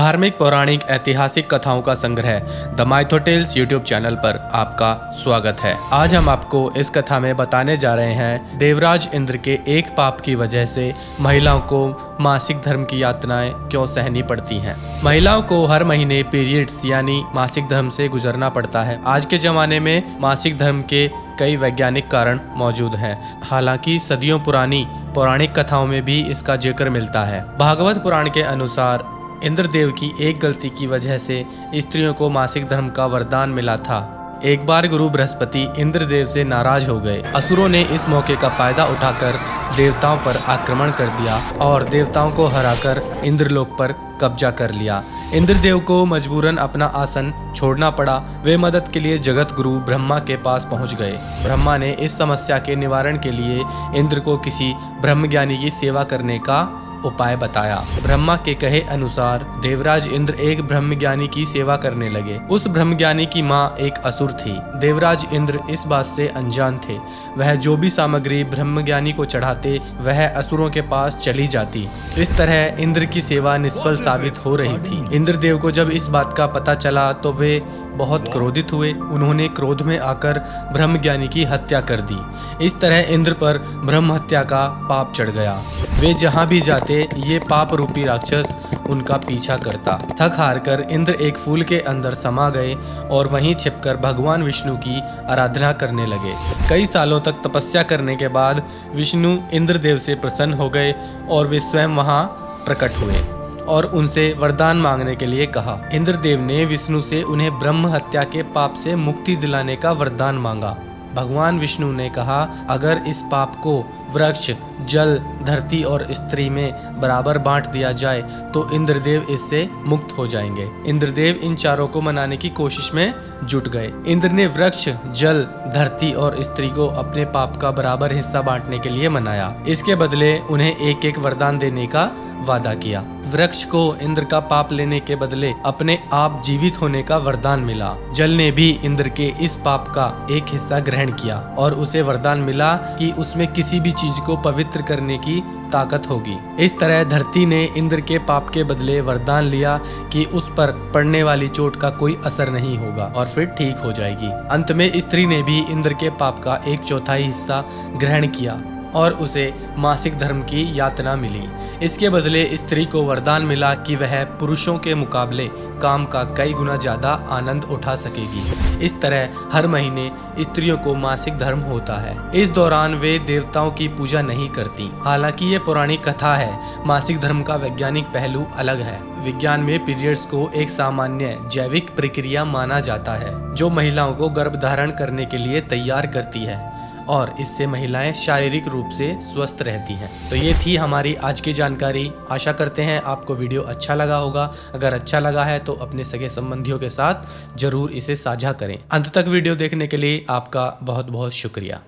धार्मिक, पौराणिक, ऐतिहासिक कथाओं का संग्रह द माइथोटेल्स यूट्यूब चैनल पर आपका स्वागत है। आज हम आपको इस कथा में बताने जा रहे हैं देवराज इंद्र के एक पाप की वजह से महिलाओं को मासिक धर्म की यातनाएं क्यों सहनी पड़ती हैं। महिलाओं को हर महीने पीरियड्स यानी मासिक धर्म से गुजरना पड़ता है। आज के जमाने में मासिक धर्म के कई वैज्ञानिक कारण मौजूद हैं। हालांकि सदियों पुरानी पौराणिक कथाओं में भी इसका जिक्र मिलता है। भागवत पुराण के अनुसार इंद्रदेव की एक गलती की वजह से स्त्रियों को मासिक धर्म का वरदान मिला था। एक बार गुरु बृहस्पति इंद्रदेव से नाराज हो गए। असुरों ने इस मौके का फायदा उठाकर देवताओं पर आक्रमण कर दिया और देवताओं को हराकर इंद्रलोक पर कब्जा कर लिया। इंद्रदेव को मजबूरन अपना आसन छोड़ना पड़ा। वे मदद के लिए जगत गुरु ब्रह्मा के पास पहुंच गए। ब्रह्मा ने इस समस्या के निवारण के लिए इंद्र को किसी ब्रह्मज्ञानी की सेवा करने का उपाय बताया। ब्रह्मा के कहे अनुसार देवराज इंद्र एक ब्रह्मज्ञानी की सेवा करने लगे। उस ब्रह्मज्ञानी की माँ एक असुर थी। देवराज इंद्र इस बात से अनजान थे। वह जो भी सामग्री ब्रह्मज्ञानी को चढ़ाते वह असुरों के पास चली जाती। इस तरह इंद्र की सेवा निष्फल साबित हो रही थी। इंद्रदेव को जब इस बात का पता चला तो वे बहुत क्रोधित हुए। उन्होंने क्रोध में आकर ब्रह्मज्ञानी की हत्या कर दी। इस तरह इंद्र पर ब्रह्म हत्या का पाप चढ़ गया। वे जहाँ भी जाते ये पाप रूपी राक्षस उनका पीछा करता। थक हार कर इंद्र एक फूल के अंदर समा गए और वहीं छिपकर भगवान विष्णु की आराधना करने लगे। कई सालों तक तपस्या करने के बाद विष्णु इंद्रदेव से प्रसन्न हो गए और वे स्वयं वहां प्रकट हुए और उनसे वरदान मांगने के लिए कहा। इंद्रदेव ने विष्णु से उन्हें ब्रह्म हत्या के पाप से मुक्ति दिलाने का वरदान मांगा। भगवान विष्णु ने कहा, अगर इस पाप को वृक्ष, जल, धरती और स्त्री में बराबर बांट दिया जाए तो इंद्रदेव इससे मुक्त हो जाएंगे। इंद्रदेव इन चारों को मनाने की कोशिश में जुट गए। इंद्र ने वृक्ष, जल, धरती और स्त्री को अपने पाप का बराबर हिस्सा बांटने के लिए मनाया। इसके बदले उन्हें एक एक वरदान देने का वादा किया। वृक्ष को इंद्र का पाप लेने के बदले अपने आप जीवित होने का वरदान मिला। जल ने भी इंद्र के इस पाप का एक हिस्सा ग्रहण किया और उसे वरदान मिला कि उसमें किसी भी चीज को पवित्र करने की ताकत होगी। इस तरह धरती ने इंद्र के पाप के बदले वरदान लिया कि उस पर पड़ने वाली चोट का कोई असर नहीं होगा और फिर ठीक हो जाएगी। अंत में स्त्री ने भी इंद्र के पाप का 1/4 हिस्सा ग्रहण किया और उसे मासिक धर्म की यातना मिली। इसके बदले स्त्री को वरदान मिला कि वह पुरुषों के मुकाबले काम का कई गुना ज्यादा आनंद उठा सकेगी। इस तरह हर महीने स्त्रियों को मासिक धर्म होता है। इस दौरान वे देवताओं की पूजा नहीं करती। हालांकि ये पौराणिक कथा है। मासिक धर्म का वैज्ञानिक पहलू अलग है। विज्ञान में पीरियड्स को एक सामान्य जैविक प्रक्रिया माना जाता है जो महिलाओं को गर्भ धारण करने के लिए तैयार करती है और इससे महिलाएं शारीरिक रूप से स्वस्थ रहती हैं। तो ये थी हमारी आज की जानकारी। आशा करते हैं आपको वीडियो अच्छा लगा होगा। अगर अच्छा लगा है तो अपने सगे संबंधियों के साथ जरूर इसे साझा करें। अंत तक वीडियो देखने के लिए आपका बहुत बहुत शुक्रिया।